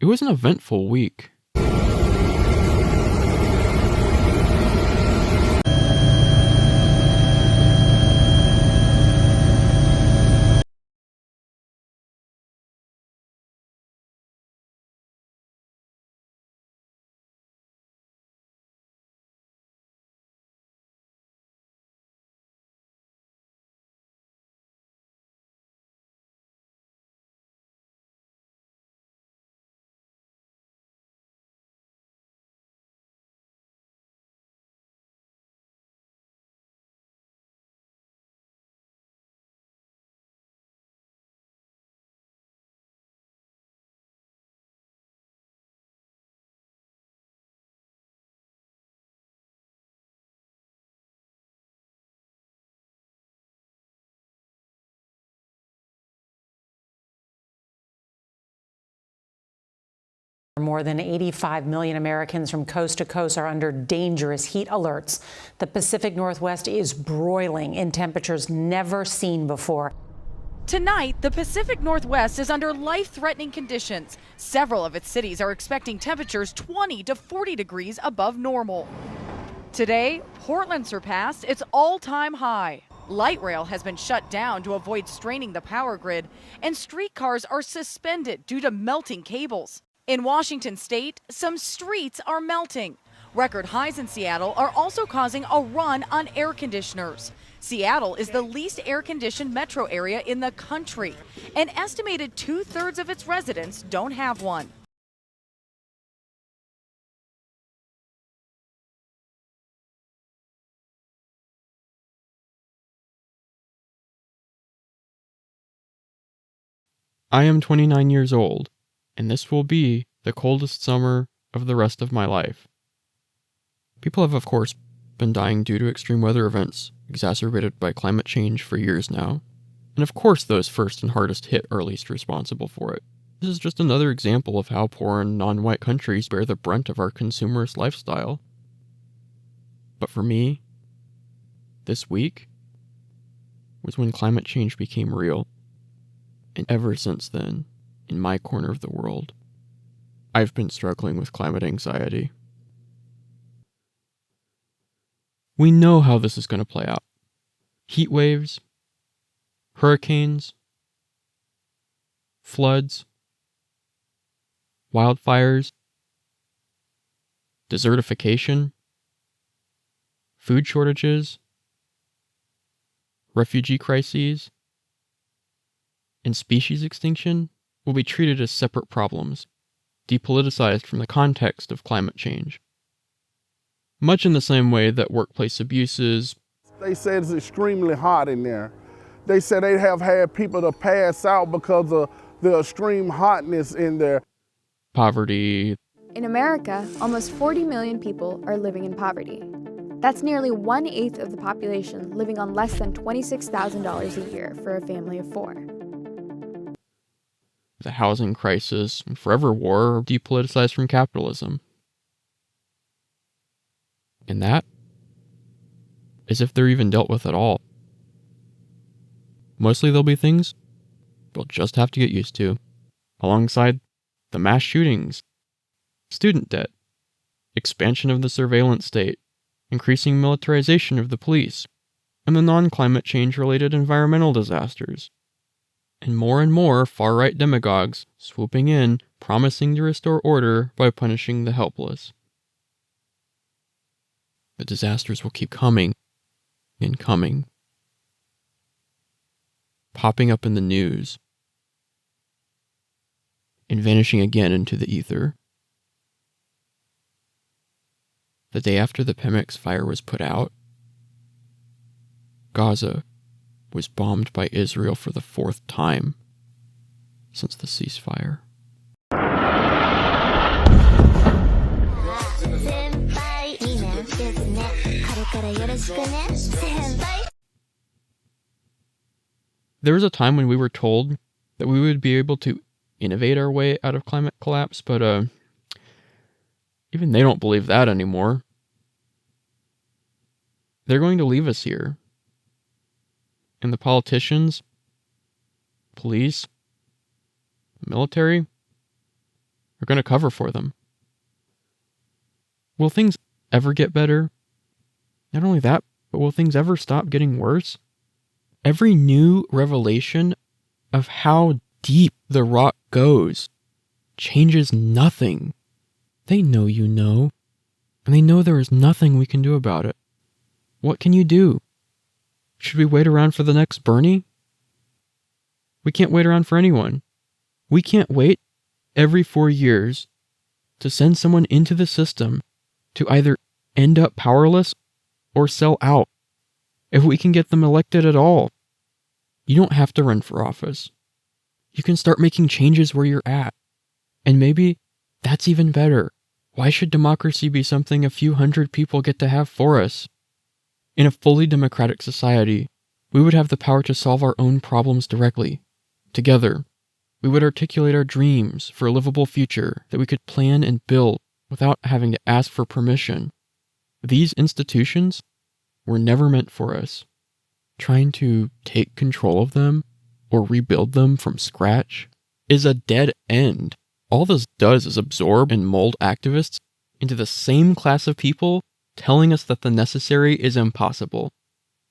It was an eventful week. More than 85 million Americans from coast to coast are under dangerous heat alerts. The Pacific Northwest is broiling in temperatures never seen before. Tonight, the Pacific Northwest is under life-threatening conditions. Several of its cities are expecting temperatures 20 to 40 degrees above normal. Today, Portland surpassed its all-time high. Light rail has been shut down to avoid straining the power grid, and streetcars are suspended due to melting cables. In Washington state, some streets are melting. Record highs in Seattle are also causing a run on air conditioners. Seattle is the least air-conditioned metro area in the country. An estimated 2/3 of its residents don't have one. I am 29 years old, and this will be the coldest summer of the rest of my life. People have, of course, been dying due to extreme weather events exacerbated by climate change for years now. And of course those first and hardest hit are least responsible for it. This is just another example of how poor and non-white countries bear the brunt of our consumerist lifestyle. But for me, this week was when climate change became real. And ever since then, in my corner of the world, I've been struggling with climate anxiety. We know how this is going to play out. Heat waves, hurricanes, floods, wildfires, desertification, food shortages, refugee crises, and species extinction will be treated as separate problems, depoliticized from the context of climate change. Much in the same way that workplace abuses. They said it's extremely hot in there. They said they have had people to pass out because of the extreme hotness in there. Poverty. In America, almost 40 million people are living in poverty. That's nearly 1/8 of the population living on less than $26,000 a year for a family of 4. The housing crisis and forever war are depoliticized from capitalism. And that, as if they're even dealt with at all. Mostly they'll be things we'll just have to get used to, alongside the mass shootings, student debt, expansion of the surveillance state, increasing militarization of the police, and the non-climate change-related environmental disasters. And more far-right demagogues swooping in, promising to restore order by punishing the helpless. The disasters will keep coming and coming, popping up in the news, and vanishing again into the ether. The day after the Pemex fire was put out, Gaza was bombed by Israel for the 4th time since the ceasefire. There was a time when we were told that we would be able to innovate our way out of climate collapse, but even they don't believe that anymore. They're going to leave us here. And the politicians, police, military, are going to cover for them. Will things ever get better? Not only that, but will things ever stop getting worse? Every new revelation of how deep the rot goes changes nothing. They know you know, and they know there is nothing we can do about it. What can you do? Should we wait around for the next Bernie? We can't wait around for anyone. We can't wait every 4 years to send someone into the system to either end up powerless or sell out. If we can get them elected at all, you don't have to run for office. You can start making changes where you're at. And maybe that's even better. Why should democracy be something a few hundred people get to have for us? In a fully democratic society, we would have the power to solve our own problems directly. Together, we would articulate our dreams for a livable future that we could plan and build without having to ask for permission. These institutions were never meant for us. Trying to take control of them or rebuild them from scratch is a dead end. All this does is absorb and mold activists into the same class of people telling us that the necessary is impossible,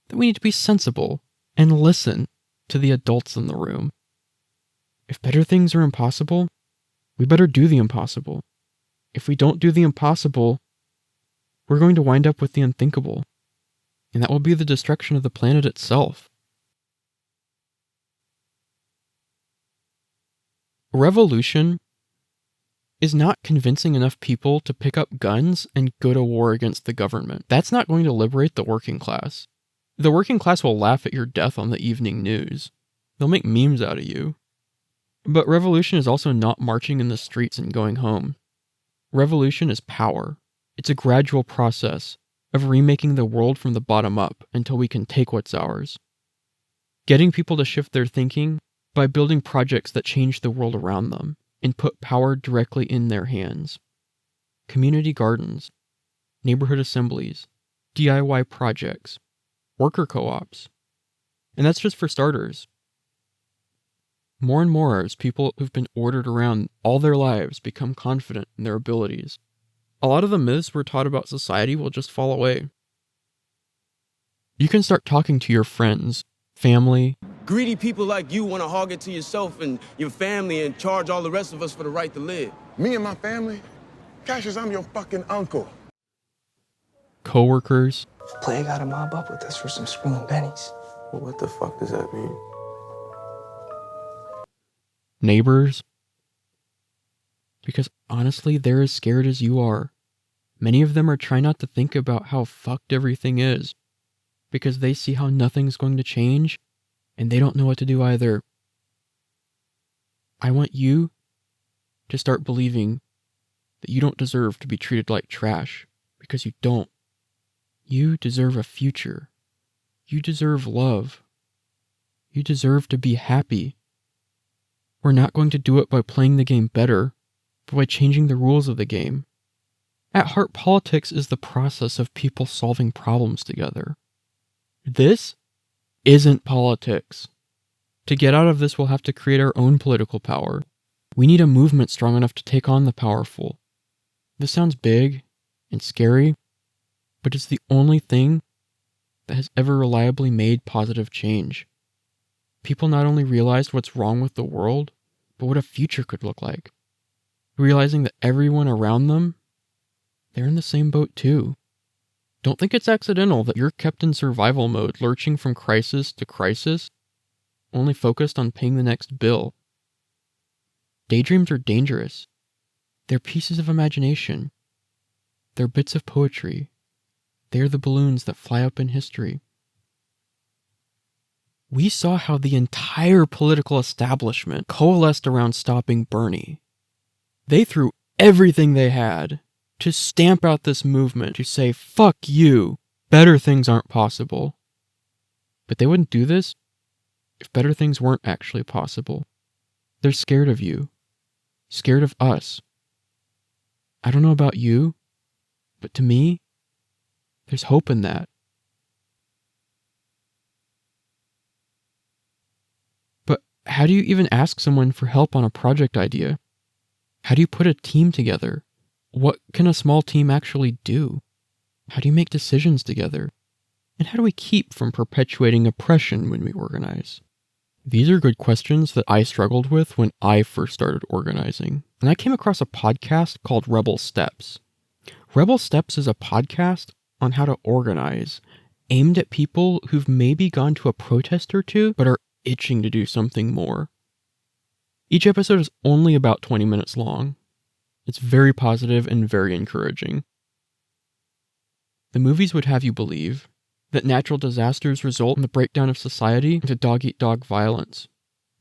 that we need to be sensible and listen to the adults in the room. If better things are impossible, we better do the impossible. If we don't do the impossible, we're going to wind up with the unthinkable, and that will be the destruction of the planet itself. Revolution is not convincing enough people to pick up guns and go to war against the government. That's not going to liberate the working class. The working class will laugh at your death on the evening news. They'll make memes out of you. But revolution is also not marching in the streets and going home. Revolution is power. It's a gradual process of remaking the world from the bottom up until we can take what's ours. Getting people to shift their thinking by building projects that change the world around them and put power directly in their hands. Community gardens, neighborhood assemblies, DIY projects, worker co-ops. And that's just for starters. More and more as people who've been ordered around all their lives become confident in their abilities, a lot of the myths we're taught about society will just fall away. You can start talking to your friends, family. Greedy people like you want to hog it to yourself and your family and charge all the rest of us for the right to live. Me and my family? Cassius, I'm your fucking uncle. Coworkers. Player gotta mob up with us for some spring bennies. Well, what the fuck does that mean? Neighbors. Because honestly, they're as scared as you are. Many of them are trying not to think about how fucked everything is, because they see how nothing's going to change, and they don't know what to do either. I want you to start believing that you don't deserve to be treated like trash, because you don't. You deserve a future. You deserve love. You deserve to be happy. We're not going to do it by playing the game better, but by changing the rules of the game. At heart, politics is the process of people solving problems together. This isn't politics. To get out of this, we'll have to create our own political power. We need a movement strong enough to take on the powerful. This sounds big and scary, but it's the only thing that has ever reliably made positive change. People not only realized what's wrong with the world, but what a future could look like. Realizing that everyone around them, they're in the same boat too. Don't think it's accidental that you're kept in survival mode, lurching from crisis to crisis, only focused on paying the next bill. Daydreams are dangerous. They're pieces of imagination. They're bits of poetry. They're the balloons that fly up in history. We saw how the entire political establishment coalesced around stopping Bernie. They threw everything they had to stamp out this movement, to say, fuck you, better things aren't possible. But they wouldn't do this if better things weren't actually possible. They're scared of you, scared of us. I don't know about you, but to me, there's hope in that. But how do you even ask someone for help on a project idea? How do you put a team together? What can a small team actually do? How do you make decisions together? And how do we keep from perpetuating oppression when we organize? These are good questions that I struggled with when I first started organizing. And I came across a podcast called Rebel Steps. Rebel Steps is a podcast on how to organize, aimed at people who've maybe gone to a protest or two, but are itching to do something more. Each episode is only about 20 minutes long. It's very positive and very encouraging. The movies would have you believe that natural disasters result in the breakdown of society into dog-eat-dog violence.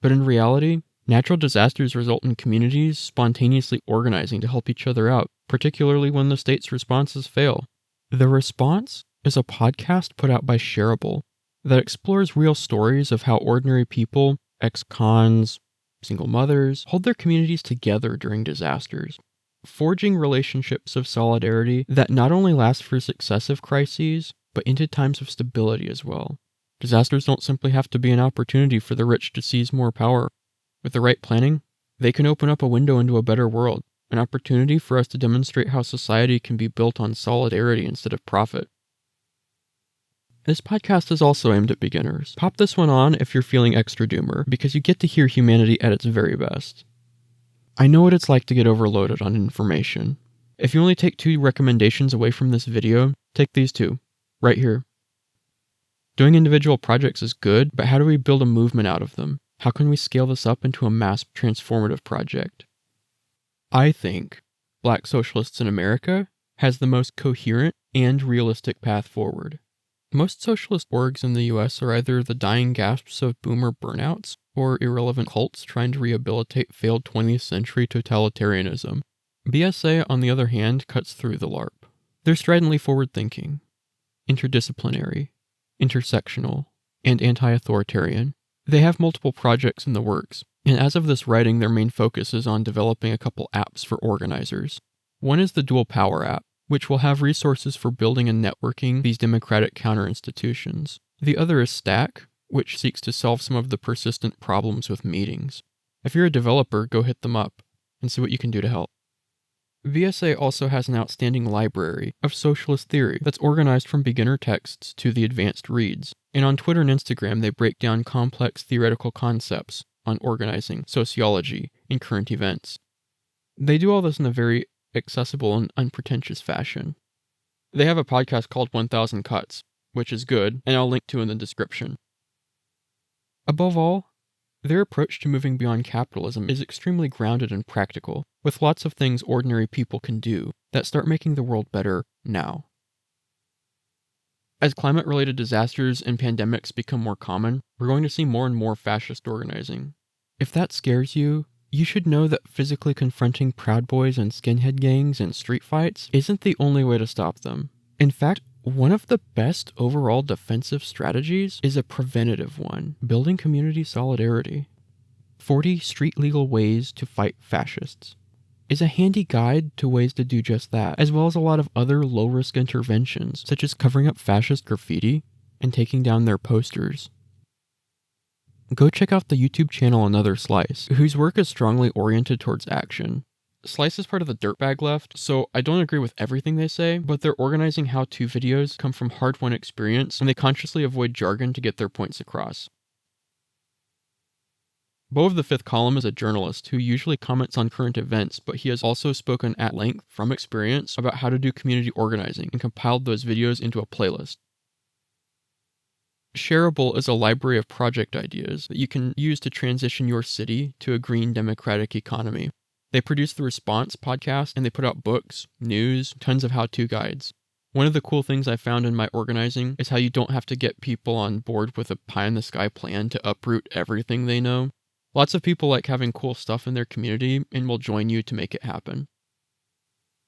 But in reality, natural disasters result in communities spontaneously organizing to help each other out, particularly when the state's responses fail. The Response is a podcast put out by Shareable that explores real stories of how ordinary people, ex-cons, single mothers, hold their communities together during disasters, forging relationships of solidarity that not only last for successive crises, but into times of stability as well. Disasters don't simply have to be an opportunity for the rich to seize more power. With the right planning, they can open up a window into a better world, an opportunity for us to demonstrate how society can be built on solidarity instead of profit. This podcast is also aimed at beginners. Pop this one on if you're feeling extra doomer, because you get to hear humanity at its very best. I know what it's like to get overloaded on information. If you only take 2 recommendations away from this video, take these 2. Right here. Doing individual projects is good, but how do we build a movement out of them? How can we scale this up into a mass transformative project? I think Black Socialists in America has the most coherent and realistic path forward. Most socialist orgs in the US are either the dying gasps of boomer burnouts or irrelevant cults trying to rehabilitate failed 20th century totalitarianism. BSA, on the other hand, cuts through the LARP. They're stridently forward-thinking, interdisciplinary, intersectional, and anti-authoritarian. They have multiple projects in the works, and as of this writing, their main focus is on developing a couple apps for organizers. One is the Dual Power app, which will have resources for building and networking these democratic counter-institutions. The other is Stack, which seeks to solve some of the persistent problems with meetings. If you're a developer, go hit them up and see what you can do to help. VSA also has an outstanding library of socialist theory that's organized from beginner texts to the advanced reads. And on Twitter and Instagram, they break down complex theoretical concepts on organizing, sociology, and current events. They do all this in a very accessible and unpretentious fashion. They have a podcast called 1000 Cuts, which is good, and I'll link to in the description. Above all, their approach to moving beyond capitalism is extremely grounded and practical, with lots of things ordinary people can do that start making the world better now. As climate-related disasters and pandemics become more common, we're going to see more and more fascist organizing. If that scares you, you should know that physically confronting Proud Boys and skinhead gangs and street fights isn't the only way to stop them. In fact, one of the best overall defensive strategies is a preventative one, building community solidarity. 40 Street Legal Ways to Fight Fascists is a handy guide to ways to do just that, as well as a lot of other low-risk interventions, such as covering up fascist graffiti and taking down their posters. Go check out the YouTube channel Another Slice, whose work is strongly oriented towards action. Slice is part of the Dirtbag Left, so I don't agree with everything they say, but their organizing how-to videos come from hard-won experience, and they consciously avoid jargon to get their points across. Bo of the Fifth Column is a journalist who usually comments on current events, but he has also spoken at length from experience about how to do community organizing and compiled those videos into a playlist. Shareable is a library of project ideas that you can use to transition your city to a green democratic economy. They produce the Response podcast, and they put out books, news, tons of how-to guides. One of the cool things I found in my organizing is how you don't have to get people on board with a pie-in-the-sky plan to uproot everything they know. Lots of people like having cool stuff in their community and will join you to make it happen.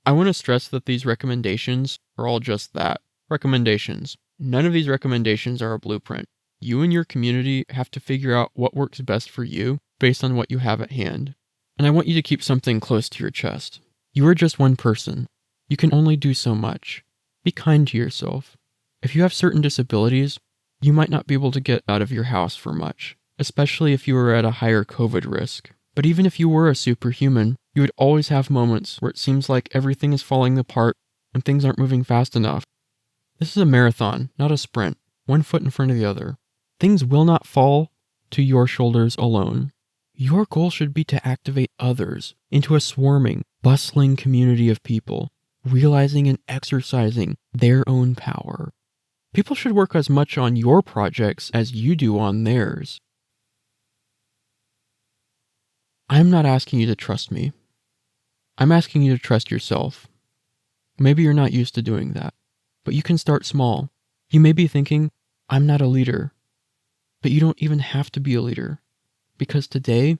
I want to stress that these recommendations are all just that, recommendations. None of these recommendations are a blueprint. You and your community have to figure out what works best for you based on what you have at hand. And I want you to keep something close to your chest. You are just one person. You can only do so much. Be kind to yourself. If you have certain disabilities, you might not be able to get out of your house for much, especially if you are at a higher COVID risk. But even if you were a superhuman, You would always have moments where it seems like everything is falling apart and things aren't moving fast enough. This is a marathon, not a sprint, one foot in front of the other. Things will not fall to your shoulders alone. Your goal should be to activate others into a swarming, bustling community of people, realizing and exercising their own power. People should work as much on your projects as you do on theirs. I'm not asking you to trust me. I'm asking you to trust yourself. Maybe you're not used to doing that, but you can start small. You may be thinking, I'm not a leader, but you don't even have to be a leader, because today,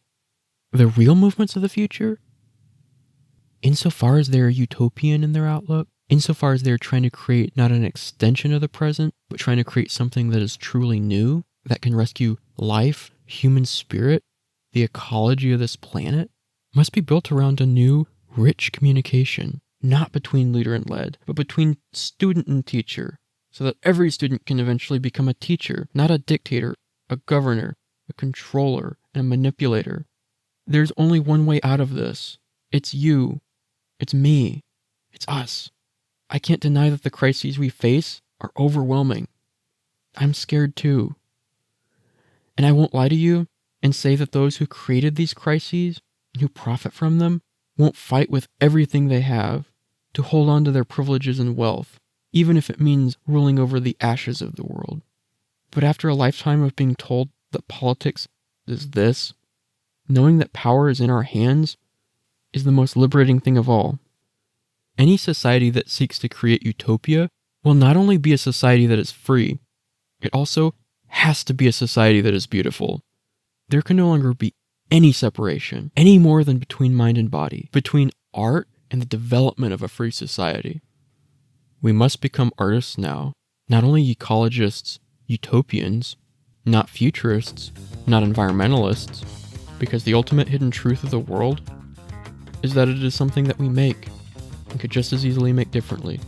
the real movements of the future, insofar as they're utopian in their outlook, insofar as they're trying to create not an extension of the present, but trying to create something that is truly new, that can rescue life, human spirit, the ecology of this planet, must be built around a new, rich communication, not between leader and led, but between student and teacher, so that every student can eventually become a teacher, not a dictator, a governor, a controller, and a manipulator. There's only one way out of this. It's you. It's me. It's us. I can't deny that the crises we face are overwhelming. I'm scared too. And I won't lie to you and say that those who created these crises and who profit from them won't fight with everything they have to hold on to their privileges and wealth, even if it means ruling over the ashes of the world. But after a lifetime of being told that politics is this, knowing that power is in our hands is the most liberating thing of all. Any society that seeks to create utopia will not only be a society that is free, it also has to be a society that is beautiful. There can no longer be any separation, any more than between mind and body, between art and the development of a free society. We must become artists now, not only ecologists, utopians, not futurists, not environmentalists, because the ultimate hidden truth of the world is that it is something that we make and could just as easily make differently.